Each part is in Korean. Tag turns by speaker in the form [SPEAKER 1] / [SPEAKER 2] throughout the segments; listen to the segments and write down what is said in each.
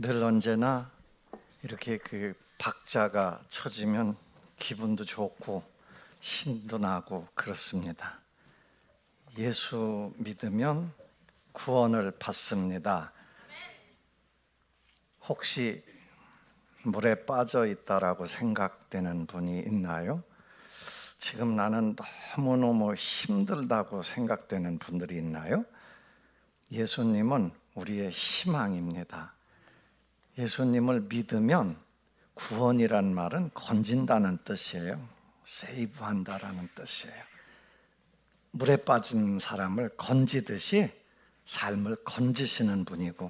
[SPEAKER 1] 늘 언제나 이렇게 그 박자가 쳐지면 기분도 좋고 신도 나고 그렇습니다. 예수 믿으면 구원을 받습니다. 혹시 물에 빠져 있다라고 생각되는 분이 있나요? 지금 나는 너무너무 힘들다고 생각되는 분들이 있나요? 예수님은 우리의 희망입니다. 예수님을 믿으면 구원이란 말은 건진다는 뜻이에요. 세이브한다라는 뜻이에요. 물에 빠진 사람을 건지듯이 삶을 건지시는 분이고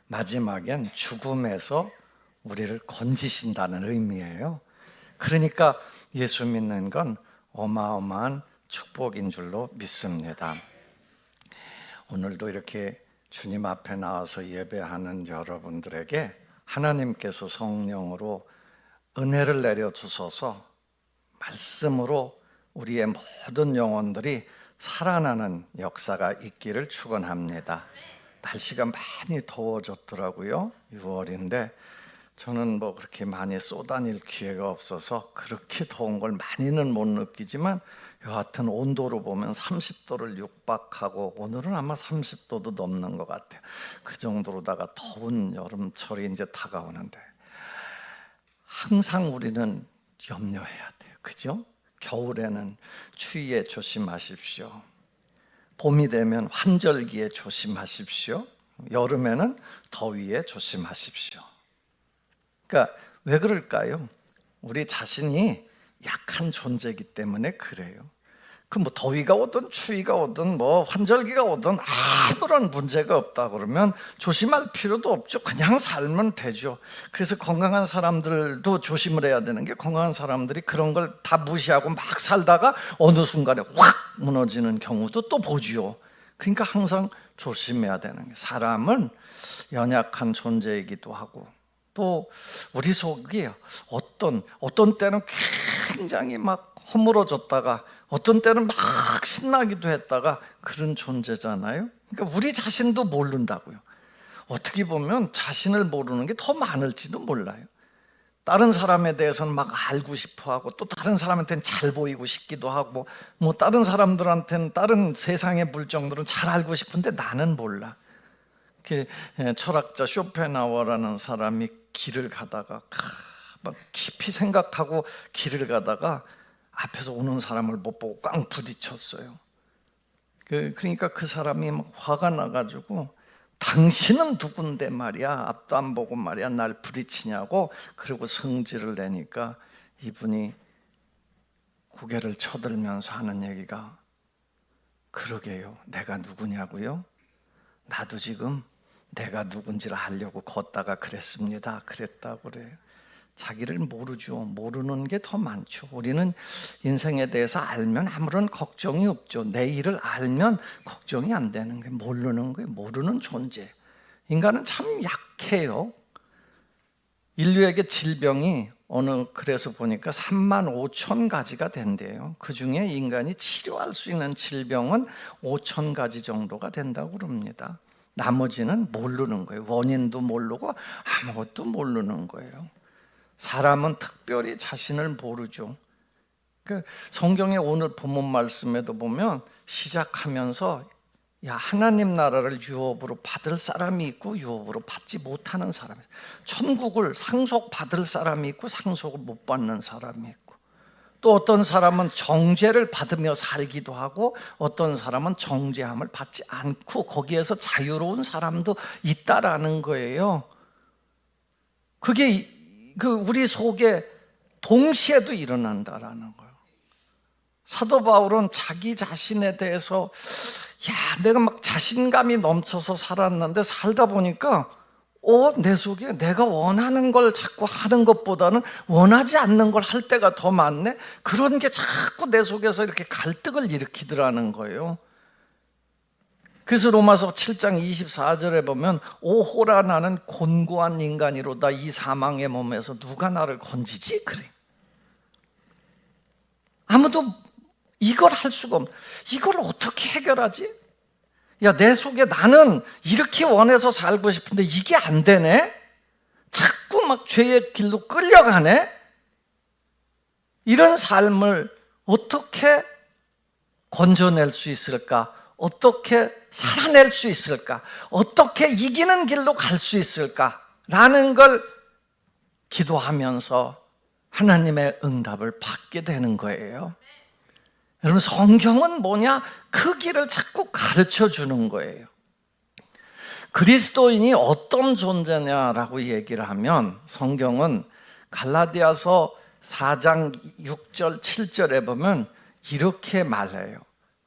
[SPEAKER 1] 마지막엔 죽음에서 우리를 건지신다는 의미예요. 그러니까 예수 믿는 건 어마어마한 축복인 줄로 믿습니다. 오늘도 이렇게 주님 앞에 나와서 예배하는 여러분들에게 하나님께서 성령으로 은혜를 내려주셔서 말씀으로 우리의 모든 영혼들이 살아나는 역사가 있기를 축원합니다. 날씨가 많이 더워졌더라고요. 6월인데 저는 뭐 그렇게 많이 쏘다닐 기회가 없어서 그렇게 더운 걸 많이는 못 느끼지만 여하튼 온도로 보면 30도를 육박하고 오늘은 아마 30도도 넘는 것 같아요. 그 정도로다가 더운 여름철이 이제 다가오는데 항상 우리는 염려해야 돼요. 그죠? 겨울에는 추위에 조심하십시오. 봄이 되면 환절기에 조심하십시오. 여름에는 더위에 조심하십시오. 그러니까 왜 그럴까요? 우리 자신이 약한 존재이기 때문에 그래요. 그 뭐 더위가 오든 추위가 오든 뭐 환절기가 오든 아무런 문제가 없다 그러면 조심할 필요도 없죠. 그냥 살면 되죠. 그래서 건강한 사람들도 조심을 해야 되는 게 건강한 사람들이 그런 걸 다 무시하고 막 살다가 어느 순간에 확 무너지는 경우도 또 보지요. 그러니까 항상 조심해야 되는 게 사람은 연약한 존재이기도 하고 또 우리 속이 어떤 때는 굉장히 막 허물어졌다가 어떤 때는 막 신나기도 했다가 그런 존재잖아요. 그러니까 우리 자신도 모른다고요. 어떻게 보면 자신을 모르는 게 더 많을지도 몰라요. 다른 사람에 대해서는 막 알고 싶어하고 또 다른 사람한테는 잘 보이고 싶기도 하고 뭐 다른 사람들한테는 다른 세상의 물정들은 잘 알고 싶은데 나는 몰라. 철학자 쇼펜하우어라는 사람이 길을 가다가 막 깊이 생각하고 길을 가다가 앞에서 오는 사람을 못 보고 꽝 부딪혔어요. 그러니까 그 사람이 막 화가 나가지고 당신은 누군데 말이야, 앞도 안 보고 말이야 날 부딪히냐고 그리고 성질을 내니까 이분이 고개를 쳐들면서 하는 얘기가 그러게요, 내가 누구냐고요? 나도 지금 내가 누군지를 알려고 걷다가 그랬다고 그래요. 자기를 모르죠. 모르는 게 더 많죠. 우리는 인생에 대해서 알면 아무런 걱정이 없죠. 내일을 알면 걱정이 안 되는 게 모르는 거예요. 모르는 존재. 인간은 참 약해요. 인류에게 질병이 그래서 보니까 3만 5천 가지가 된대요. 그 중에 인간이 치료할 수 있는 질병은 5천 가지 정도가 된다고 그럽니다. 나머지는 모르는 거예요. 원인도 모르고 아무것도 모르는 거예요. 사람은 특별히 자신을 모르죠. 성경의 오늘 본문 말씀에도 보면 시작하면서 야, 하나님 나라를 유업으로 받을 사람이 있고 유업으로 받지 못하는 사람이 있어요. 천국을 상속받을 사람이 있고 상속을 못 받는 사람이 있고 또 어떤 사람은 정죄를 받으며 살기도 하고 어떤 사람은 정죄함을 받지 않고 거기에서 자유로운 사람도 있다라는 거예요. 그게 우리 속에 동시에도 일어난다라는 거예요. 사도 바울은 자기 자신에 대해서 내가 막 자신감이 넘쳐서 살았는데 살다 보니까 내 속에 내가 원하는 걸 자꾸 하는 것보다는 원하지 않는 걸 할 때가 더 많네. 그런 게 자꾸 내 속에서 이렇게 갈등을 일으키더라는 거예요. 그래서 로마서 7장 24절에 보면 오호라 나는 곤고한 인간이로다 이 사망의 몸에서 누가 나를 건지지? 그래. 아무도 이걸 할 수가 없는, 이걸 어떻게 해결하지? 야, 내 속에 나는 이렇게 원해서 살고 싶은데 이게 안 되네? 막 죄의 길로 끌려가네. 이런 삶을 어떻게 건져낼 수 있을까? 어떻게 살아낼 수 있을까? 어떻게 이기는 길로 갈 수 있을까? 라는 걸 기도하면서 하나님의 응답을 받게 되는 거예요. 여러분, 성경은 뭐냐? 그 길을 자꾸 가르쳐 주는 거예요. 그리스도인이 어떤 존재냐라고 얘기를 하면 성경은 갈라디아서 4장 6절 7절에 보면 이렇게 말해요.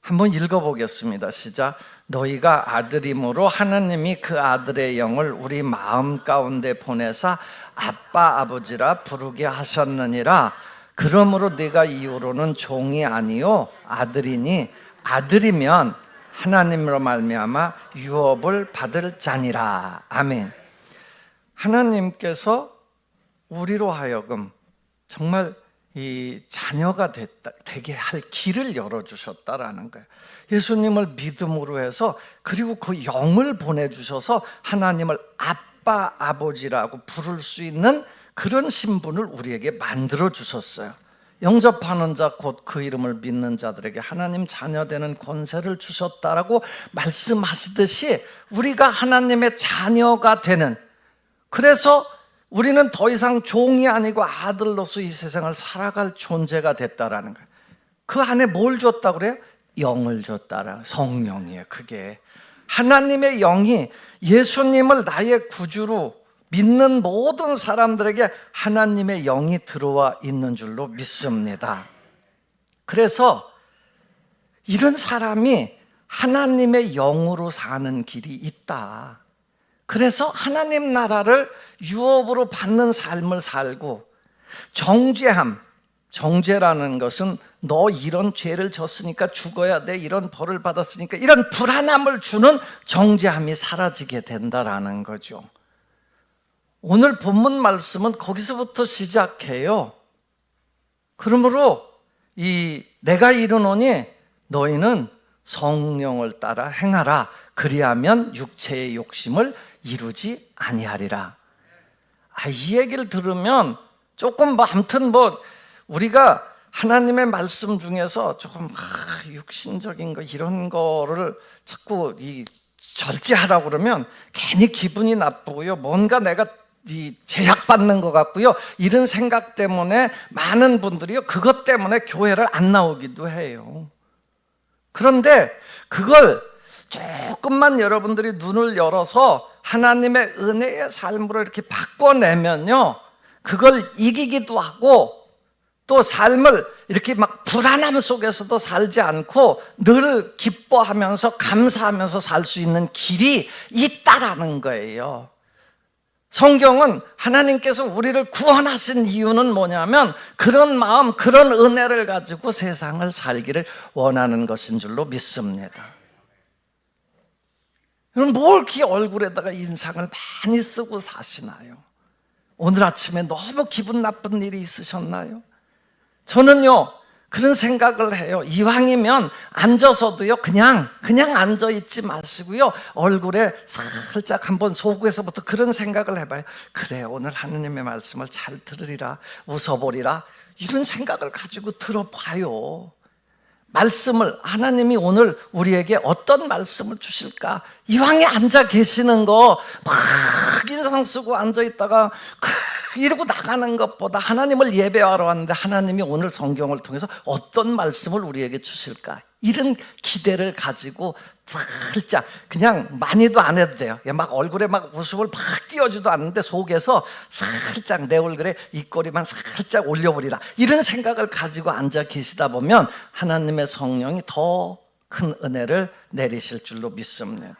[SPEAKER 1] 한번 읽어보겠습니다. 시작. 너희가 아들임으로 하나님이 그 아들의 영을 우리 마음 가운데 보내사 아빠 아버지라 부르게 하셨느니라. 그러므로 네가 이후로는 종이 아니요 아들이니 아들이면 하나님으로 말미암아 유업을 받을 자니라. 아멘. 하나님께서 우리로 하여금 정말 이 자녀가 되게 할 길을 열어주셨다라는 거예요. 예수님을 믿음으로 해서, 그리고 그 영을 보내주셔서 하나님을 아빠 아버지라고 부를 수 있는 그런 신분을 우리에게 만들어 주셨어요. 영접하는 자 곧 그 이름을 믿는 자들에게 하나님 자녀 되는 권세를 주셨다라고 말씀하시듯이 우리가 하나님의 자녀가 되는, 그래서 우리는 더 이상 종이 아니고 아들로서 이 세상을 살아갈 존재가 됐다라는 거예요. 그 안에 뭘 줬다고 그래요? 영을 줬다라. 성령이에요. 그게 하나님의 영이 예수님을 나의 구주로 믿는 모든 사람들에게 하나님의 영이 들어와 있는 줄로 믿습니다. 그래서 이런 사람이 하나님의 영으로 사는 길이 있다. 그래서 하나님 나라를 유업으로 받는 삶을 살고, 정죄라는 것은 너 이런 죄를 졌으니까 죽어야 돼, 이런 벌을 받았으니까, 이런 불안함을 주는 정죄함이 사라지게 된다라는 거죠. 오늘 본문 말씀은 거기서부터 시작해요. 그러므로 내가 이르노니 너희는 성령을 따라 행하라. 그리하면 육체의 욕심을 이루지 아니하리라. 이 얘기를 들으면 조금 아무튼 우리가 하나님의 말씀 중에서 조금 육신적인 거 이런 거를 자꾸 절제하라고 그러면 괜히 기분이 나쁘고요. 뭔가 내가 제약받는 것 같고요. 이런 생각 때문에 많은 분들이요, 그것 때문에 교회를 안 나오기도 해요. 그런데 그걸 조금만 여러분들이 눈을 열어서 하나님의 은혜의 삶으로 이렇게 바꿔내면요, 그걸 이기기도 하고, 또 삶을 이렇게 막 불안함 속에서도 살지 않고 늘 기뻐하면서 감사하면서 살 수 있는 길이 있다라는 거예요. 성경은 하나님께서 우리를 구원하신 이유는 뭐냐면 그런 마음, 그런 은혜를 가지고 세상을 살기를 원하는 것인 줄로 믿습니다. 여러분, 뭘 이렇게 얼굴에다가 인상을 많이 쓰고 사시나요? 오늘 아침에 너무 기분 나쁜 일이 있으셨나요? 저는요, 그런 생각을 해요. 이왕이면 앉아서도요, 그냥 앉아있지 마시고요, 얼굴에 살짝 한번 속에서부터 그런 생각을 해봐요. 그래, 오늘 하나님의 말씀을 잘 들으리라, 웃어보리라, 이런 생각을 가지고 들어봐요. 말씀을, 하나님이 오늘 우리에게 어떤 말씀을 주실까? 이왕에 앉아 계시는 거 막 인상 쓰고 앉아있다가 이러고 나가는 것보다 하나님을 예배하러 왔는데 하나님이 오늘 성경을 통해서 어떤 말씀을 우리에게 주실까? 이런 기대를 가지고 살짝, 그냥 많이도 안 해도 돼요. 막 얼굴에 막 웃음을 막 띄워주도 않는데 속에서 살짝 내 얼굴에 입꼬리만 살짝 올려버리라, 이런 생각을 가지고 앉아 계시다 보면 하나님의 성령이 더 큰 은혜를 내리실 줄로 믿습니다.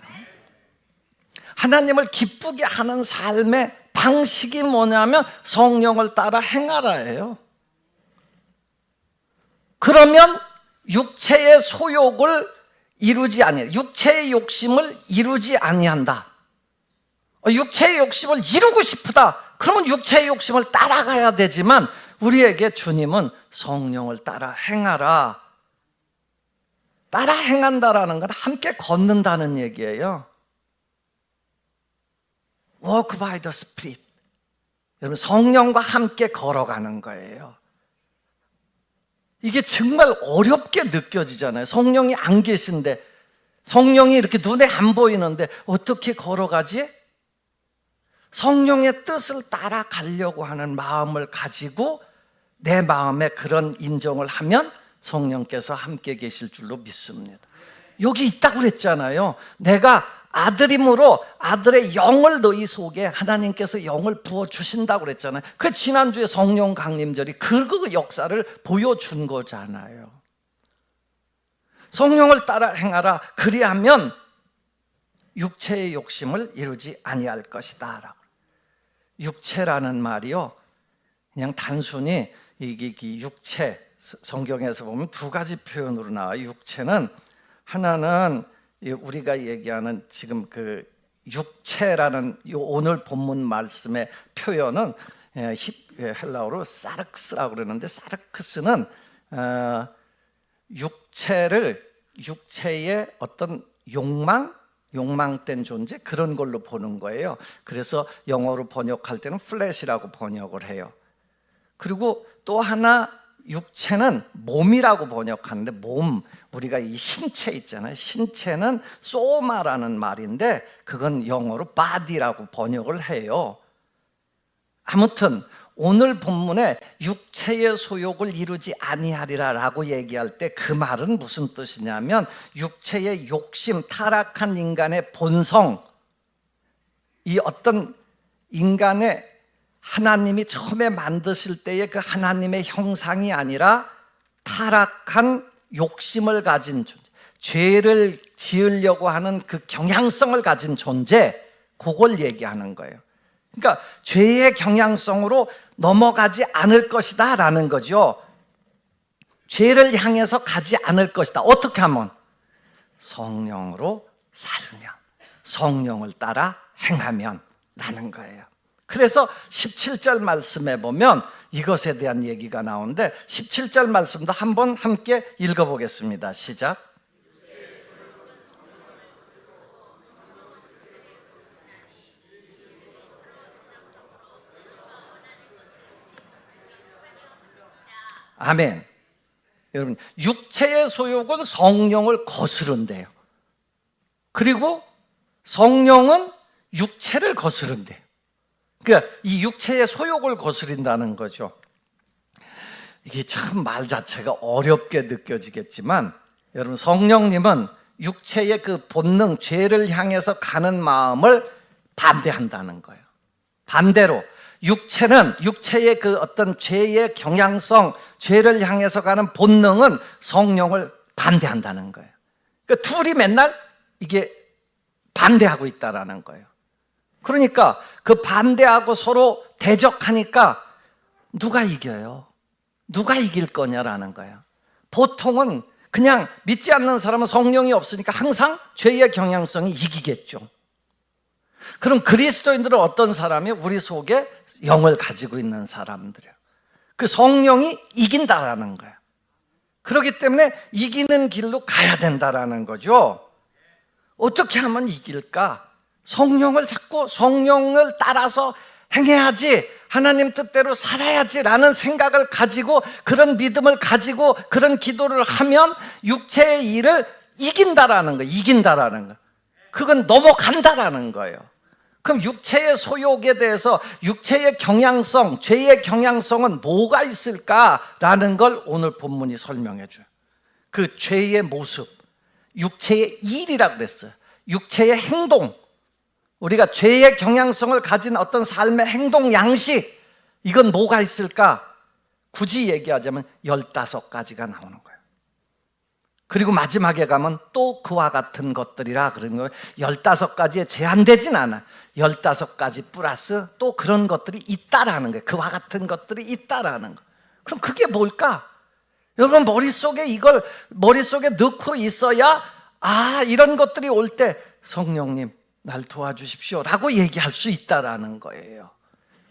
[SPEAKER 1] 하나님을 기쁘게 하는 삶의 방식이 뭐냐면 성령을 따라 행하라예요. 그러면 육체의 소욕을 이루지 아니한다. 육체의 욕심을 이루지 아니한다. 육체의 욕심을 이루고 싶다. 그러면 육체의 욕심을 따라가야 되지만 우리에게 주님은 성령을 따라 행하라. 따라 행한다라는 건 함께 걷는다는 얘기예요. Walk by the Spirit. 여러분, 성령과 함께 걸어가는 거예요. 이게 정말 어렵게 느껴지잖아요. 성령이 안 계신데, 성령이 이렇게 눈에 안 보이는데 어떻게 걸어가지? 성령의 뜻을 따라가려고 하는 마음을 가지고 내 마음에 그런 인정을 하면 성령께서 함께 계실 줄로 믿습니다. 여기 있다고 그랬잖아요. 내가 아들임으로 아들의 영을 너희 속에 하나님께서 영을 부어주신다고 그랬잖아요. 그 지난주에 성령 강림절이 그 역사를 보여준 거잖아요. 성령을 따라 행하라. 그리하면 육체의 욕심을 이루지 아니할 것이다 라고. 육체라는 말이요, 그냥 단순히 이게 육체, 성경에서 보면 두 가지 표현으로 나와요. 육체는, 하나는 우리가 얘기하는 지금 그 육체라는 오늘 본문 말씀의 표현은 헬라어로 사르크스라고 그러는데, 사르크스는 육체의 어떤 욕망된 존재, 그런 걸로 보는 거예요. 그래서 영어로 번역할 때는 플래시라고 번역을 해요. 그리고 또 하나, 육체는 몸이라고 번역하는데, 몸, 우리가 이 신체 있잖아요. 신체는 소마라는 말인데 그건 영어로 body라고 번역을 해요. 아무튼 오늘 본문에 육체의 소욕을 이루지 아니하리라 라고 얘기할 때 그 말은 무슨 뜻이냐면, 육체의 욕심, 타락한 인간의 본성, 이 어떤 인간의, 하나님이 처음에 만드실 때의 그 하나님의 형상이 아니라 타락한 욕심을 가진 존재, 죄를 지으려고 하는 그 경향성을 가진 존재, 그걸 얘기하는 거예요. 그러니까 죄의 경향성으로 넘어가지 않을 것이다 라는 거죠. 죄를 향해서 가지 않을 것이다. 어떻게 하면? 성령으로 살면, 성령을 따라 행하면 라는 거예요. 그래서 17절 말씀에 보면 이것에 대한 얘기가 나오는데, 17절 말씀도 한번 함께 읽어보겠습니다. 시작. 아멘. 여러분, 육체의 소욕은 성령을 거스른대요. 그리고 성령은 육체를 거스른대요. 그러니까 이 육체의 소욕을 거스린다는 거죠. 이게 참 말 자체가 어렵게 느껴지겠지만, 여러분, 성령님은 육체의 그 본능, 죄를 향해서 가는 마음을 반대한다는 거예요. 반대로 육체는, 육체의 그 어떤 죄의 경향성, 죄를 향해서 가는 본능은 성령을 반대한다는 거예요. 그러니까 둘이 맨날 이게 반대하고 있다라는 거예요. 그러니까 그 반대하고 서로 대적하니까 누가 이겨요? 누가 이길 거냐라는 거예요. 보통은 그냥 믿지 않는 사람은 성령이 없으니까 항상 죄의 경향성이 이기겠죠. 그럼 그리스도인들은 어떤 사람이? 우리 속에 영을 가지고 있는 사람들이에요. 그 성령이 이긴다라는 거예요. 그렇기 때문에 이기는 길로 가야 된다라는 거죠. 어떻게 하면 이길까? 성령을 찾고 성령을 따라서 행해야지, 하나님 뜻대로 살아야지라는 생각을 가지고, 그런 믿음을 가지고 그런 기도를 하면 육체의 일을 이긴다라는 거예요. 이긴다라는 거예요. 그건 넘어간다라는 거예요. 그럼 육체의 소욕에 대해서, 육체의 경향성, 죄의 경향성은 뭐가 있을까라는 걸 오늘 본문이 설명해 줘요. 그 죄의 모습, 육체의 일이라고 그랬어요. 육체의 행동, 우리가 죄의 경향성을 가진 어떤 삶의 행동 양식, 이건 뭐가 있을까? 굳이 얘기하자면 15가지가 나오는 거예요. 그리고 마지막에 가면 또 그와 같은 것들이라 그러는 거예요. 15가지에 제한되진 않아. 15가지 플러스 또 그런 것들이 있다라는 거예요. 그와 같은 것들이 있다라는 거. 그럼 그게 뭘까? 여러분, 이걸 머릿속에 넣고 있어야, 이런 것들이 올 때 성령님 날 도와주십시오 라고 얘기할 수 있다라는 거예요.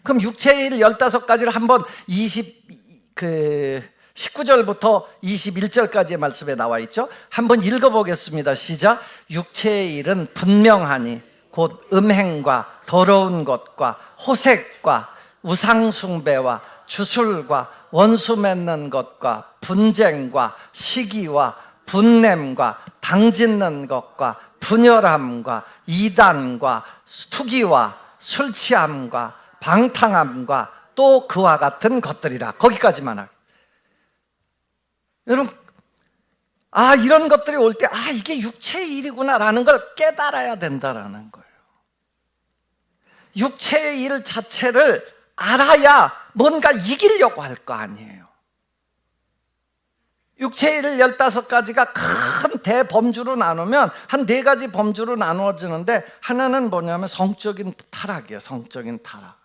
[SPEAKER 1] 그럼 육체의 일 15가지를 한번 19절부터 21절까지의 말씀에 나와 있죠. 한번 읽어보겠습니다. 시작. 육체의 일은 분명하니 곧 음행과 더러운 것과 호색과 우상숭배와 주술과 원수 맺는 것과 분쟁과 시기와 분냄과 당짓는 것과 분열함과 이단과 투기와 술취함과 방탕함과 또 그와 같은 것들이라. 거기까지만 하고. 여러분, 이런 것들이 올 때 이게 육체의 일이구나라는 걸 깨달아야 된다라는 거예요. 육체의 일 자체를 알아야 뭔가 이기려고 할 거 아니에요. 육체의 일을 15가지가 큰 대범주로 나누면 한 4가지 범주로 나누어지는데, 하나는 뭐냐면 성적인 타락이에요. 성적인 타락.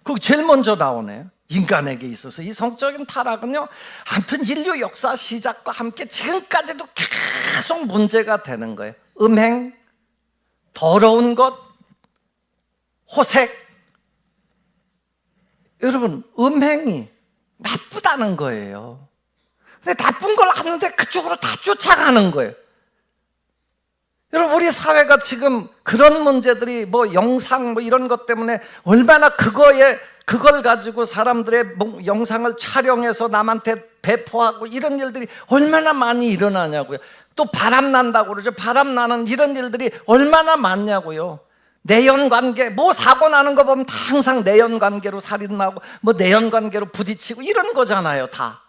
[SPEAKER 1] 그거 제일 먼저 나오네요. 인간에게 있어서 이 성적인 타락은요, 아무튼 인류 역사 시작과 함께 지금까지도 계속 문제가 되는 거예요. 음행, 더러운 것, 호색. 여러분, 음행이 나쁘다는 거예요. 근데 나쁜 걸 아는데 그쪽으로 다 쫓아가는 거예요. 여러분, 우리 사회가 지금 그런 문제들이 영상 이런 것 때문에 얼마나 그걸 가지고 사람들의 영상을 촬영해서 남한테 배포하고 이런 일들이 얼마나 많이 일어나냐고요. 또 바람 난다고 그러죠. 바람 나는 이런 일들이 얼마나 많냐고요. 내연관계, 사고 나는 거 보면 다 항상 내연관계로 살인 나고 내연관계로 부딪히고 이런 거잖아요. 다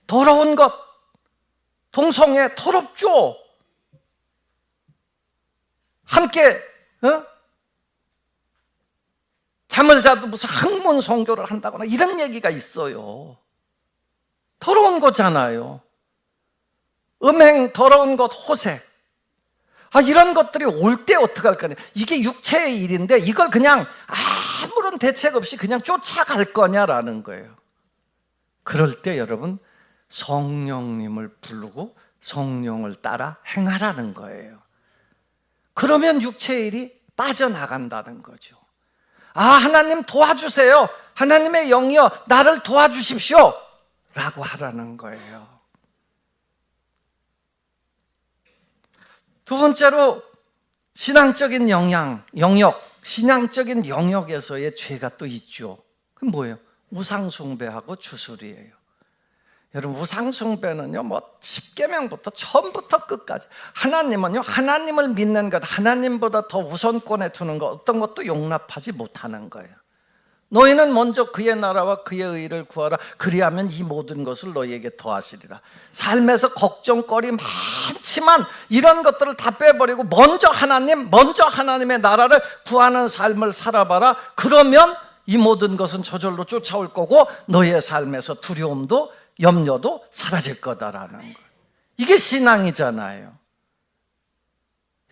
[SPEAKER 1] 더러운 것, 동성애 더럽죠. 함께 잠을 자도 무슨 학문 성교를 한다거나 이런 얘기가 있어요. 더러운 거잖아요. 음행, 더러운 것, 호색. 이런 것들이 올 때 어떻게 할 거냐. 이게 육체의 일인데 이걸 그냥 아무런 대책 없이 그냥 쫓아갈 거냐라는 거예요. 그럴 때 여러분, 성령님을 부르고 성령을 따라 행하라는 거예요. 그러면 육체의 일이 빠져나간다는 거죠. 하나님 도와주세요. 하나님의 영이여 나를 도와주십시오 라고 하라는 거예요. 두 번째로 신앙적인 영역, 신앙적인 영역에서의 죄가 또 있죠. 그게 뭐예요? 우상숭배하고 주술이에요. 여러분, 우상숭배는요, 10계명부터 처음부터 끝까지 하나님은요, 하나님을 믿는 것, 하나님보다 더 우선권에 두는 것, 어떤 것도 용납하지 못하는 거예요. 너희는 먼저 그의 나라와 그의 의를 구하라. 그리하면 이 모든 것을 너희에게 더하시리라. 삶에서 걱정거리 많지만 이런 것들을 다 빼버리고 먼저 하나님의 나라를 구하는 삶을 살아봐라. 그러면 이 모든 것은 저절로 쫓아올 거고 너희의 삶에서 두려움도 염려도 사라질 거다라는 거예요. 이게 신앙이잖아요.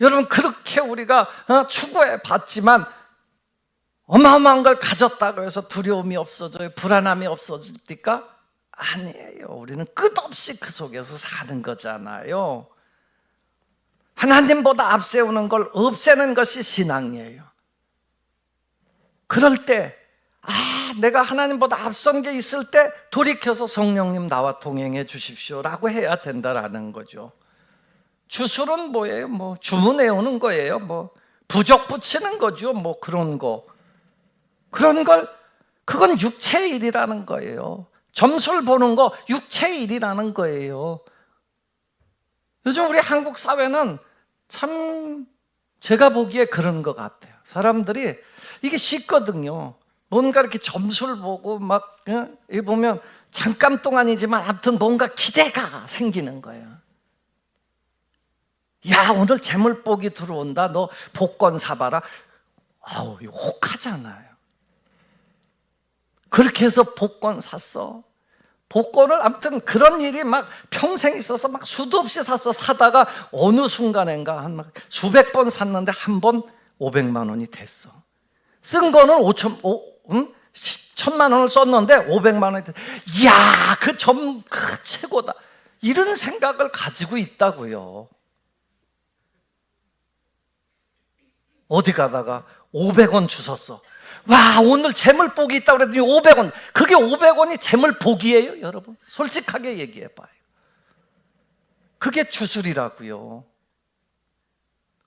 [SPEAKER 1] 여러분, 그렇게 우리가 추구해 봤지만 어마어마한 걸 가졌다고 해서 두려움이 없어져요? 불안함이 없어집니까? 아니에요. 우리는 끝없이 그 속에서 사는 거잖아요. 하나님보다 앞세우는 걸 없애는 것이 신앙이에요. 그럴 때 내가 하나님보다 앞선 게 있을 때 돌이켜서 성령님 나와 동행해 주십시오 라고 해야 된다라는 거죠. 주술은 뭐예요? 주문 외우는 거예요. 부적 붙이는 거죠. 그런 거. 그건 육체의 일이라는 거예요. 점수를 보는 거 육체의 일이라는 거예요. 요즘 우리 한국 사회는 참 제가 보기에 그런 것 같아요. 사람들이 이게 쉽거든요. 뭔가 이렇게 점수를 보고 이 보면 잠깐 동안이지만 아무튼 뭔가 기대가 생기는 거예요. 야, 오늘 재물복이 들어온다. 너 복권 사봐라. 이거 혹하잖아요. 그렇게 해서 복권 샀어. 복권을 아무튼 그런 일이 평생 있어서 수도 없이 샀어. 사다가 어느 순간인가 한 수백 번 샀는데 한 번 500만 원이 됐어. 쓴 거는 1,000만 원을 썼는데 500만 원이 됐어. 이야, 그 최고다. 이런 생각을 가지고 있다고요. 어디 가다가 500원 주웠어. 와, 오늘 재물복이 있다고 그랬더니 500원. 그게 500원이 재물복이에요, 여러분? 솔직하게 얘기해 봐요. 그게 주술이라고요.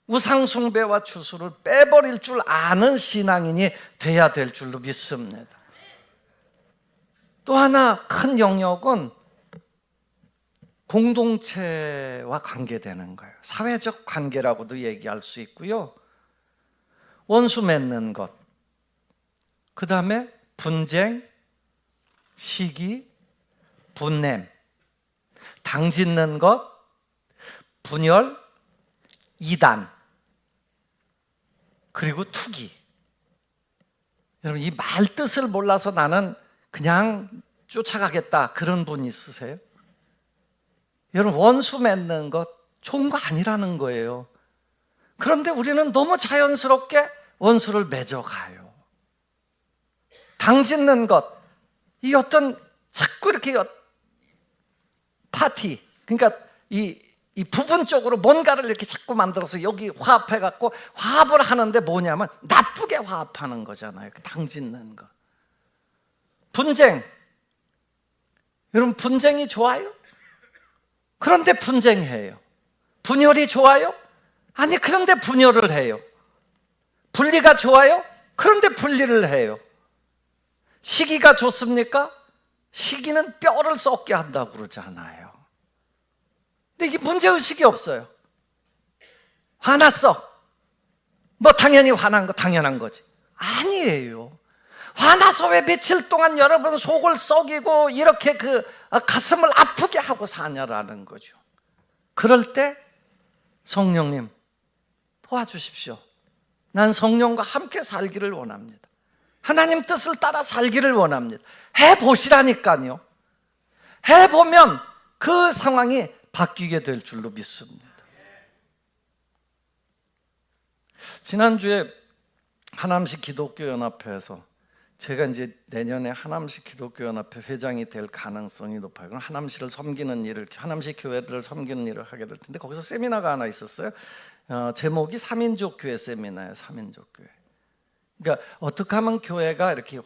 [SPEAKER 1] 우상숭배와 추수를 빼버릴 줄 아는 신앙인이 돼야 될 줄로 믿습니다. 또 하나 큰 영역은 공동체와 관계되는 거예요. 사회적 관계라고도 얘기할 수 있고요. 원수 맺는 것, 그 다음에 분쟁, 시기, 분냄, 당 짓는 것, 분열, 이단, 그리고 투기. 여러분, 이 말 뜻을 몰라서 나는 그냥 쫓아가겠다, 그런 분 있으세요? 여러분, 원수 맺는 것 좋은 거 아니라는 거예요. 그런데 우리는 너무 자연스럽게 원수를 맺어가요. 당 짓는 것, 이 어떤 자꾸 이렇게 파티, 그러니까 이 부분적으로 뭔가를 이렇게 자꾸 만들어서 여기 화합해갖고 화합을 하는데 뭐냐면 나쁘게 화합하는 거잖아요. 당 짓는 거. 분쟁, 여러분, 분쟁이 좋아요? 그런데 분쟁해요. 분열이 좋아요? 아니, 그런데 분열을 해요. 분리가 좋아요? 그런데 분리를 해요. 시기가 좋습니까? 시기는 뼈를 썩게 한다고 그러잖아요. 근데 이게 문제의식이 없어요. 화났어. 뭐 당연히 화난 거 당연한 거지. 아니에요. 화나서 왜 며칠 동안 여러분 속을 썩이고 이렇게 가슴을 아프게 하고 사냐라는 거죠. 그럴 때 성령님 도와주십시오. 난 성령과 함께 살기를 원합니다. 하나님 뜻을 따라 살기를 원합니다. 해보시라니까요. 해보면 그 상황이 바뀌게 될 줄로 믿습니다. 지난주에 하남시 기독교연합회에서 제가 이제 내년에 하남시 기독교연합회 회장이 될 가능성이 높아요. 하남시를 섬기는 일을, 하남시 교회를 섬기는 일을 하게 될 텐데 거기서 세미나가 하나 있었어요. 제목이 3인족 교회 세미나예요. 3인족 교회. 그러니까 어떻게 하면 교회가 이렇게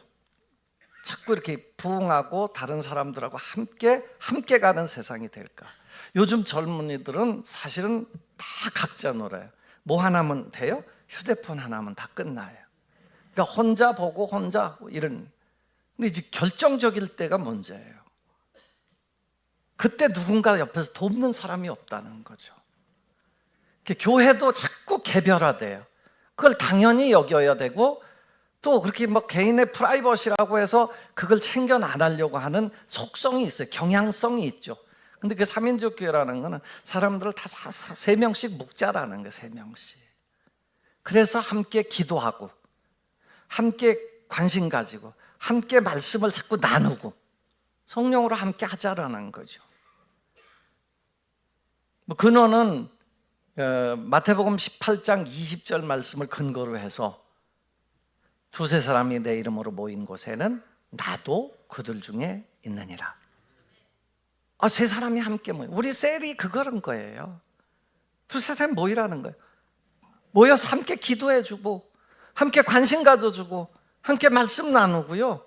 [SPEAKER 1] 자꾸 이렇게 부흥하고 다른 사람들하고 함께 가는 세상이 될까? 요즘 젊은이들은 사실은 다 각자 놀아요. 뭐 하나면 돼요? 휴대폰 하나면 다 끝나요. 그러니까 혼자 보고 혼자 하고 이런. 근데 이제 결정적일 때가 문제예요. 그때 누군가 옆에서 돕는 사람이 없다는 거죠. 교회도 자꾸 개별화돼요. 그걸 당연히 여겨야 되고 또 그렇게 뭐 개인의 프라이버시라고 해서 그걸 챙겨 나가려고 하는 속성이 있어요. 경향성이 있죠. 근데 그 3인족 교회라는 거는 사람들을 다 3명씩 묵자라는 거예요. 3명씩. 그래서 함께 기도하고 함께 관심 가지고 함께 말씀을 자꾸 나누고 성령으로 함께 하자라는 거죠. 뭐 근원은 마태복음 18장 20절 말씀을 근거로 해서 두세 사람이 내 이름으로 모인 곳에는 나도 그들 중에 있느니라. 세 사람이 함께 모여. 우리 셀이 그거는 거예요. 두세 사람이 모이라는 거예요. 모여서 함께 기도해주고 함께 관심 가져주고 함께 말씀 나누고요.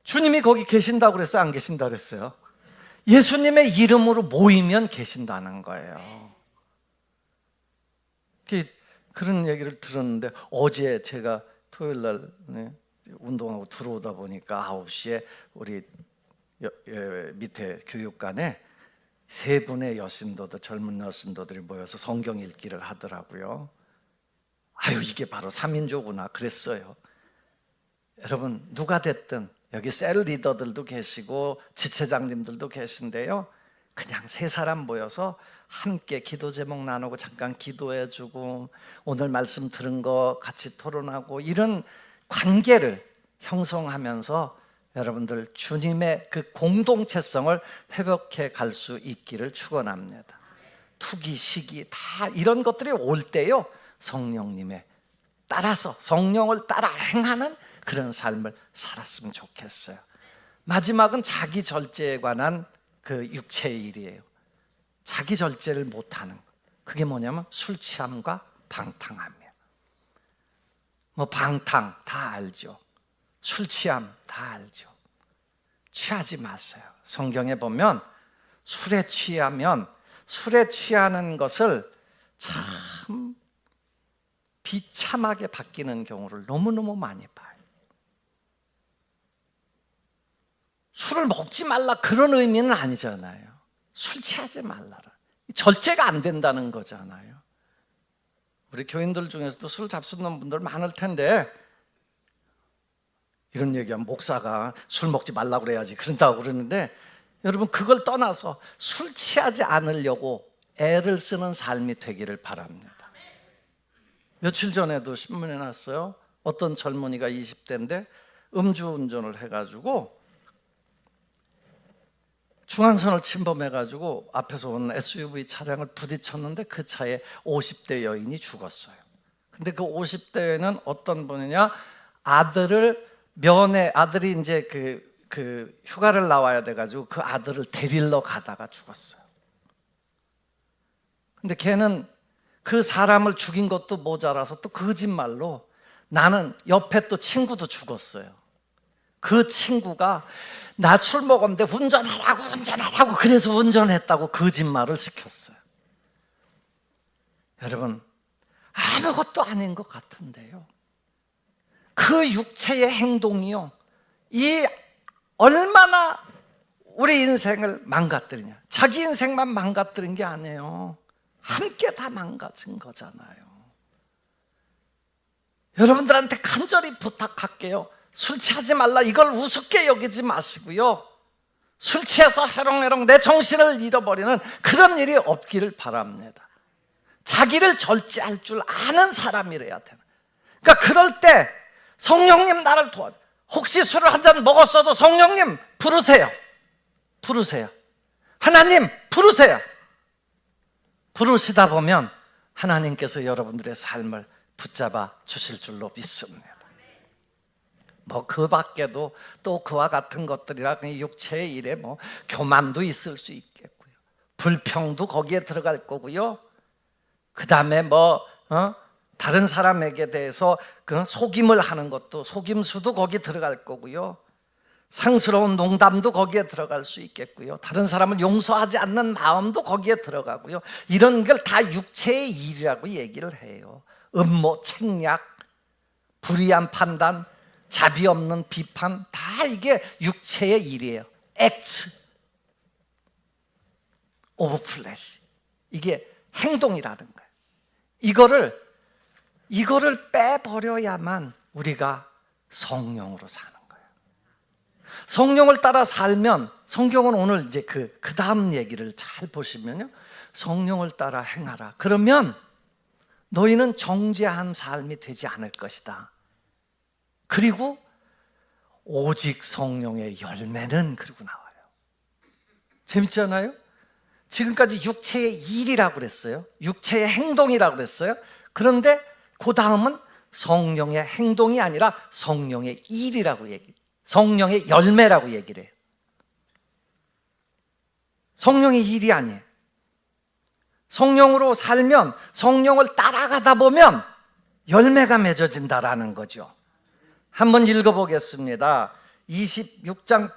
[SPEAKER 1] 주님이 거기 계신다고 그랬어요? 안 계신다고 그랬어요? 예수님의 이름으로 모이면 계신다는 거예요. 그런 얘기를 들었는데 어제 제가 토요일 날 운동하고 들어오다 보니까 9시에 우리 밑에 교육관에 3분의 여신도들, 젊은 여신도들이 모여서 성경 읽기를 하더라고요. 이게 바로 3인조구나 그랬어요. 여러분, 누가 됐든 여기 셀 리더들도 계시고 지체장님들도 계신데요, 그냥 3사람 모여서 함께 기도 제목 나누고 잠깐 기도해주고 오늘 말씀 들은 거 같이 토론하고 이런 관계를 형성하면서 여러분들 주님의 그 공동체성을 회복해 갈 수 있기를 축원합니다. 투기, 시기 다 이런 것들이 올 때요, 성령님의 따라서 성령을 따라 행하는 그런 삶을 살았으면 좋겠어요. 마지막은 자기 절제에 관한 그 육체의 일이에요. 자기 절제를 못하는 거. 그게 뭐냐면 술 취함과 방탕함이에요. 뭐 방탕 다 알죠. 술 취함 다 알죠. 취하지 마세요. 성경에 보면 술에 취하면 술에 취하는 것을 참 비참하게 바뀌는 경우를 너무너무 많이 봐요. 술을 먹지 말라 그런 의미는 아니잖아요. 술 취하지 말라라. 절제가 안 된다는 거잖아요. 우리 교인들 중에서도 술 잡수는 분들 많을 텐데 이런 얘기하면 목사가 술 먹지 말라고 그래야지 그런다고 그러는데, 여러분 그걸 떠나서 술 취하지 않으려고 애를 쓰는 삶이 되기를 바랍니다. 며칠 전에도 신문에 났어요. 어떤 젊은이가 20대인데 음주운전을 해가지고 중앙선을 침범해가지고 앞에서 온 SUV 차량을 부딪혔는데 그 차에 50대 여인이 죽었어요. 근데 그 50대에는 어떤 분이냐, 아들이 이제 그 휴가를 나와야 돼가지고 그 아들을 데리러 가다가 죽었어요. 근데 걔는 그 사람을 죽인 것도 모자라서 또 거짓말로 나는 옆에 또 친구도 죽었어요. 그 친구가 나 술 먹었는데 운전하라고 그래서 운전했다고 거짓말을 시켰어요. 여러분 아무것도 아닌 것 같은데요, 그 육체의 행동이요 이 얼마나 우리 인생을 망가뜨리냐. 자기 인생만 망가뜨린 게 아니에요. 함께 다 망가진 거잖아요. 여러분들한테 간절히 부탁할게요. 술 취하지 말라 이걸 우습게 여기지 마시고요, 술 취해서 해롱해롱 내 정신을 잃어버리는 그런 일이 없기를 바랍니다. 자기를 절제할 줄 아는 사람이래야 되는. 그러니까 그럴 때 성령님 나를 도와줘. 혹시 술을 한 잔 먹었어도 성령님 부르세요. 하나님 부르세요. 부르시다 보면 하나님께서 여러분들의 삶을 붙잡아 주실 줄로 믿습니다. 뭐 그 밖에도 또 그와 같은 것들이라 육체의 일에 뭐 교만도 있을 수 있겠고요, 불평도 거기에 들어갈 거고요, 그 다음에 다른 사람에게 대해서 그 속임을 하는 것도, 속임수도 거기에 들어갈 거고요, 상스러운 농담도 거기에 들어갈 수 있겠고요, 다른 사람을 용서하지 않는 마음도 거기에 들어가고요. 이런 걸 다 육체의 일이라고 얘기를 해요. 음모, 책략, 불의한 판단, 자비 없는 비판, 다 이게 육체의 일이에요. 액트 오브 플래시, 이게 행동이라는 거예요. 이거를 빼버려야만 우리가 성령으로 사는 거예요. 성령을 따라 살면, 성경은 오늘 이제 그 다음 얘기를 잘 보시면요, 성령을 따라 행하라. 그러면 너희는 정죄한 삶이 되지 않을 것이다. 그리고 오직 성령의 열매는, 그리고 나와요. 재밌잖아요? 지금까지 육체의 일이라고 그랬어요. 육체의 행동이라고 그랬어요. 그런데 그 다음은 성령의 행동이 아니라 성령의 일이라고 성령의 열매라고 얘기를 해요. 성령의 일이 아니에요. 성령으로 살면, 성령을 따라가다 보면 열매가 맺어진다라는 거죠. 한번 읽어보겠습니다. 26장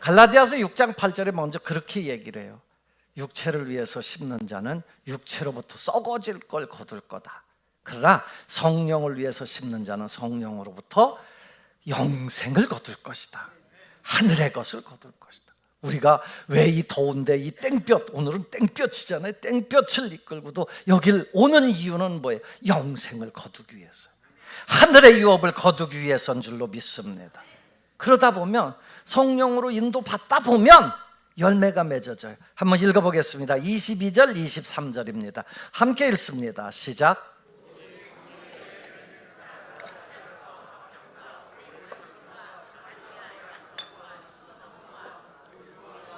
[SPEAKER 1] 갈라디아서 6장 8절에 먼저 그렇게 얘기를 해요. 육체를 위해서 심는 자는 육체로부터 썩어질 걸 거둘 거다. 그러나 성령을 위해서 심는 자는 성령으로부터 영생을 거둘 것이다. 하늘의 것을 거둘 것이다. 우리가 왜 이 더운데 이 땡볕, 오늘은 땡볕이잖아요. 땡볕을 이끌고도 여길 오는 이유는 뭐예요? 영생을 거두기 위해서, 하늘의 유업을 거두기 위해서인 줄로 믿습니다. 그러다 보면, 성령으로 인도받다 보면 열매가 맺어져요. 한번 읽어보겠습니다. 22절 23절입니다 함께 읽습니다. 시작.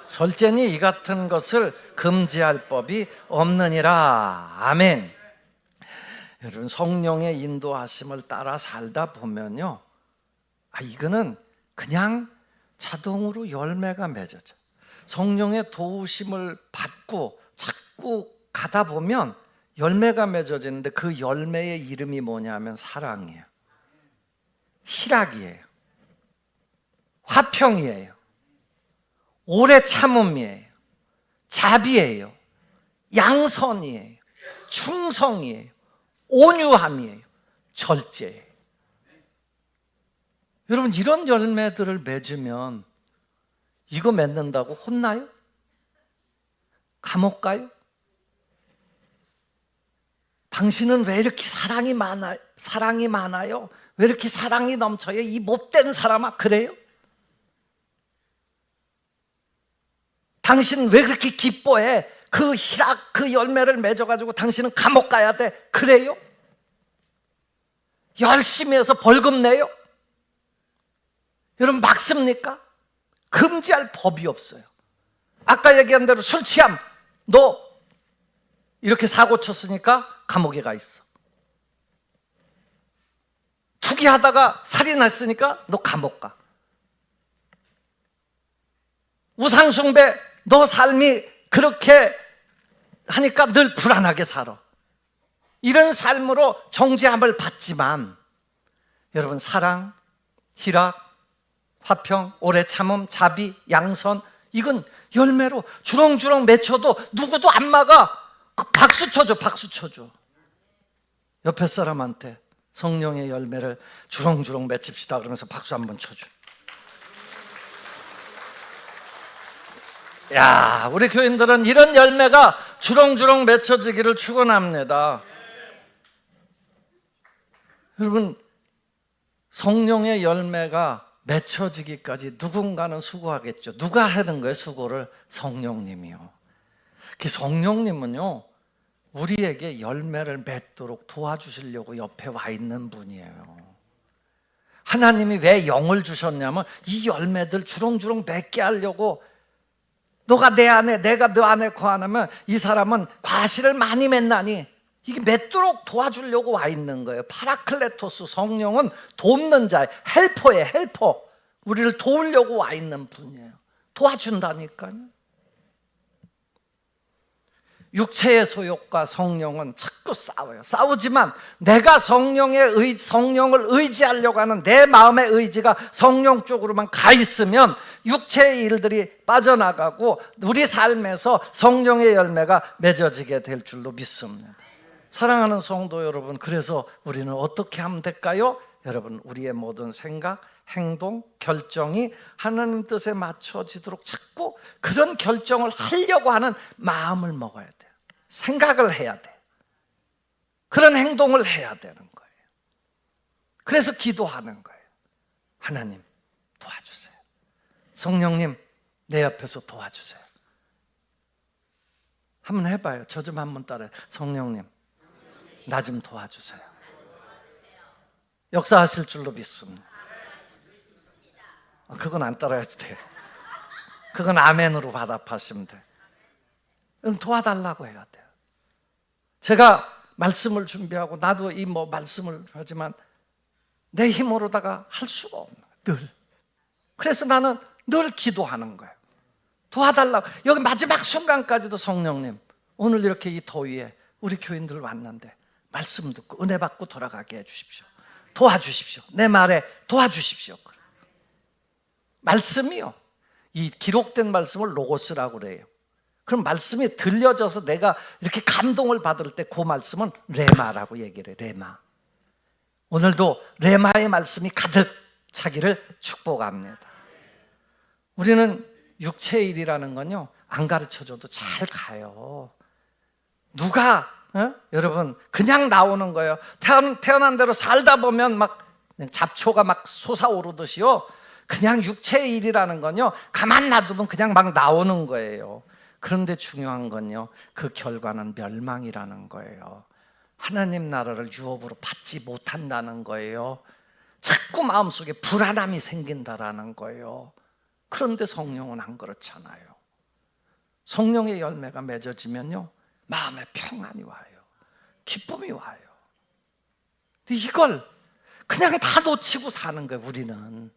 [SPEAKER 1] 절제니 이 같은 것을 금지할 법이 없느니라. 아멘. 여러분, 성령의 인도하심을 따라 살다 보면요, 이거는 그냥 자동으로 열매가 맺어져. 성령의 도우심을 받고 자꾸 가다 보면 열매가 맺어지는데, 그 열매의 이름이 뭐냐면 사랑이에요, 희락이에요, 화평이에요, 오래 참음이에요, 자비예요, 양선이에요. 충성이에요. 온유함이에요. 절제예요. 여러분, 이런 열매들을 맺으면 이거 맺는다고 혼나요? 감옥 가요? 당신은 왜 이렇게 사랑이 많아요? 왜 이렇게 사랑이 넘쳐요? 이 못된 사람아, 그래요? 당신 왜 그렇게 기뻐해? 그 희락, 그 열매를 맺어가지고 당신은 감옥 가야 돼, 그래요? 열심히 해서 벌금 내요? 여러분, 막습니까? 금지할 법이 없어요. 아까 얘기한 대로 술 취함, 너 이렇게 사고 쳤으니까 감옥에 가 있어. 투기하다가 살인했으니까 너 감옥 가. 우상숭배, 너 삶이 그렇게 하니까 늘 불안하게 살아. 이런 삶으로 정죄함을 받지만 여러분, 사랑, 희락, 화평, 오래 참음, 자비, 양선, 이건 열매로 주렁주렁 맺혀도 누구도 안 막아. 박수 쳐줘, 박수 쳐줘. 옆에 사람한테 성령의 열매를 주렁주렁 맺힙시다 그러면서 박수 한번 쳐줘. 야, 우리 교인들은 이런 열매가 주렁주렁 맺혀지기를 축원합니다. 여러분, 성령의 열매가 맺혀지기까지 누군가는 수고하겠죠. 누가 하는 거예요, 수고를? 성령님이요. 그 성령님은요, 우리에게 열매를 맺도록 도와주시려고 옆에 와 있는 분이에요. 하나님이 왜 영을 주셨냐면 이 열매들 주렁주렁 맺게 하려고. 너가 내 안에, 내가 너 안에 거하면 이 사람은 과실을 많이 맺나니, 이게 맺도록 도와주려고 와 있는 거예요. 파라클레토스, 성령은 돕는 자, 헬퍼예요, 헬퍼. 우리를 도우려고 와 있는 분이에요. 도와준다니까요. 육체의 소욕과 성령은 자꾸 싸워요. 싸우지만 내가 성령을 의지하려고 하는 내 마음의 의지가 성령 쪽으로만 가 있으면 육체의 일들이 빠져나가고 우리 삶에서 성령의 열매가 맺어지게 될 줄로 믿습니다. 사랑하는 성도 여러분, 그래서 우리는 어떻게 하면 될까요? 여러분, 우리의 모든 생각, 행동, 결정이 하나님 뜻에 맞춰지도록 자꾸 그런 결정을 하려고 하는 마음을 먹어야 돼요. 생각을 해야 돼요. 그런 행동을 해야 되는 거예요. 그래서 기도하는 거예요. 하나님, 도와주세요. 성령님, 내 옆에서 도와주세요. 한번 해봐요. 저 좀 한번 따라해요. 성령님, 나 좀 도와주세요. 역사하실 줄로 믿습니다. 그건 안 따라해도 돼요. 그건 아멘으로 받아하시면 돼요. 도와달라고 해야 돼요. 제가 말씀을 준비하고 나도 이 말씀을 하지만 내 힘으로다가 할 수가 없는 거예요. 늘. 그래서 나는 늘 기도하는 거예요. 도와달라고. 여기 마지막 순간까지도 성령님, 오늘 이렇게 이 더위에 우리 교인들 왔는데 말씀 듣고 은혜 받고 돌아가게 해주십시오. 도와주십시오. 내 말에 도와주십시오. 말씀이요, 이 기록된 말씀을 로고스라고 그래요. 그럼 말씀이 들려져서 내가 이렇게 감동을 받을 때 그 말씀은 레마라고 얘기를 해요. 레마. 오늘도 레마의 말씀이 가득 차기를 축복합니다. 우리는 육체의 일이라는 건요, 안 가르쳐줘도 잘 가요. 누가 여러분 그냥 나오는 거예요. 태어난 대로 살다 보면 막 잡초가 막 솟아오르듯이요, 그냥 육체의 일이라는 건요, 가만 놔두면 그냥 막 나오는 거예요. 그런데 중요한 건요, 그 결과는 멸망이라는 거예요. 하나님 나라를 유업으로 받지 못한다는 거예요. 자꾸 마음속에 불안함이 생긴다라는 거예요. 그런데 성령은 안 그렇잖아요. 성령의 열매가 맺어지면요, 마음에 평안이 와요. 기쁨이 와요. 이걸 그냥 다 놓치고 사는 거예요, 우리는.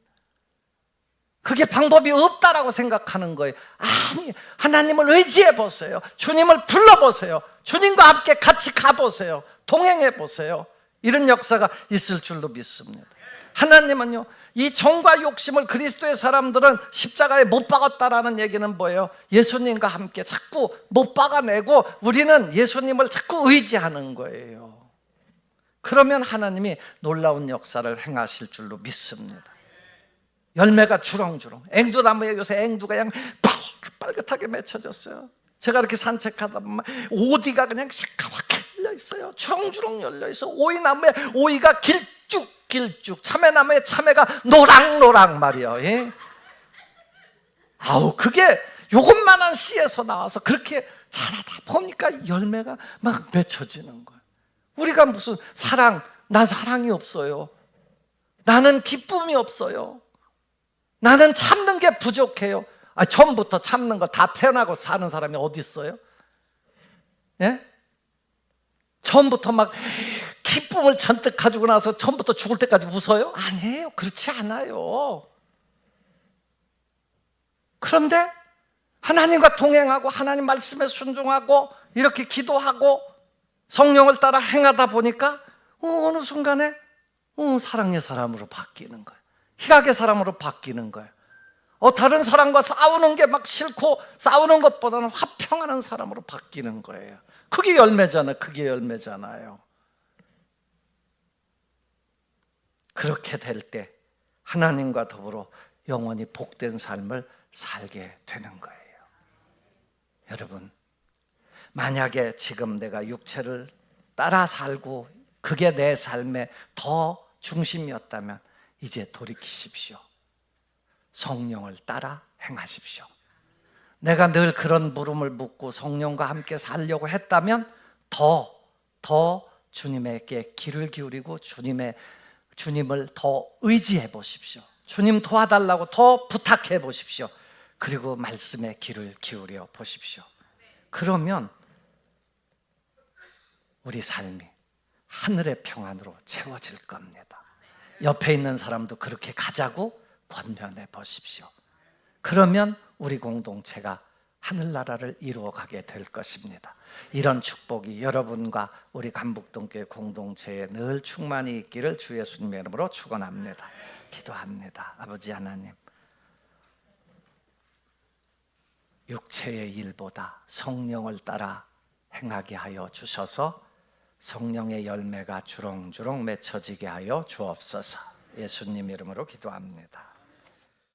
[SPEAKER 1] 그게 방법이 없다라고 생각하는 거예요. 아니, 하나님을 의지해 보세요. 주님을 불러보세요. 주님과 함께 같이 가보세요. 동행해 보세요. 이런 역사가 있을 줄로 믿습니다. 하나님은요, 이 정과 욕심을, 그리스도의 사람들은 십자가에 못 박았다라는 얘기는 뭐예요? 예수님과 함께 자꾸 못 박아내고 우리는 예수님을 자꾸 의지하는 거예요. 그러면 하나님이 놀라운 역사를 행하실 줄로 믿습니다. 열매가 주렁주렁, 앵두나무에 요새 앵두가 그냥 빨갛게 맺혀졌어요. 제가 이렇게 산책하다 보면 오디가 그냥 시커멓게 열려 있어요. 주렁주렁 열려 있어. 오이나무에 오이가 길쭉길쭉, 참외나무에 참외가 노랑노랑 말이요. 예? 아우, 그게 요것만한 씨에서 나와서 그렇게 자라다 보니까 열매가 막 맺혀지는 거예요. 우리가 무슨 나 사랑이 없어요. 나는 기쁨이 없어요. 나는 참는 게 부족해요. 처음부터 참는 거 다 태어나고 사는 사람이 어디 있어요? 예? 처음부터 막 기쁨을 잔뜩 가지고 나서 처음부터 죽을 때까지 웃어요? 아니에요. 그렇지 않아요. 그런데 하나님과 동행하고 하나님 말씀에 순종하고 이렇게 기도하고 성령을 따라 행하다 보니까 어느 순간에 사랑의 사람으로 바뀌는 거예요. 희락의 사람으로 바뀌는 거예요. 다른 사람과 싸우는 게 막 싫고 싸우는 것보다는 화평하는 사람으로 바뀌는 거예요. 그게 열매잖아요. 그렇게 될 때 하나님과 더불어 영원히 복된 삶을 살게 되는 거예요. 여러분, 만약에 지금 내가 육체를 따라 살고 그게 내 삶의 더 중심이었다면 이제 돌이키십시오. 성령을 따라 행하십시오. 내가 늘 그런 물음을 묻고 성령과 함께 살려고 했다면 더 주님에게 귀를 기울이고 주님을 더 의지해 보십시오. 주님 도와달라고 더 부탁해 보십시오. 그리고 말씀에 귀를 기울여 보십시오. 그러면 우리 삶이 하늘의 평안으로 채워질 겁니다. 옆에 있는 사람도 그렇게 가자고 권면해 보십시오. 그러면 우리 공동체가 하늘나라를 이루어가게 될 것입니다. 이런 축복이 여러분과 우리 감북동교회 공동체에 늘 충만히 있기를 주 예수님의 이름으로 축원합니다. 기도합니다. 아버지 하나님, 육체의 일보다 성령을 따라 행하게 하여 주셔서 성령의 열매가 주렁주렁 맺혀지게 하여 주옵소서. 예수님 이름으로 기도합니다.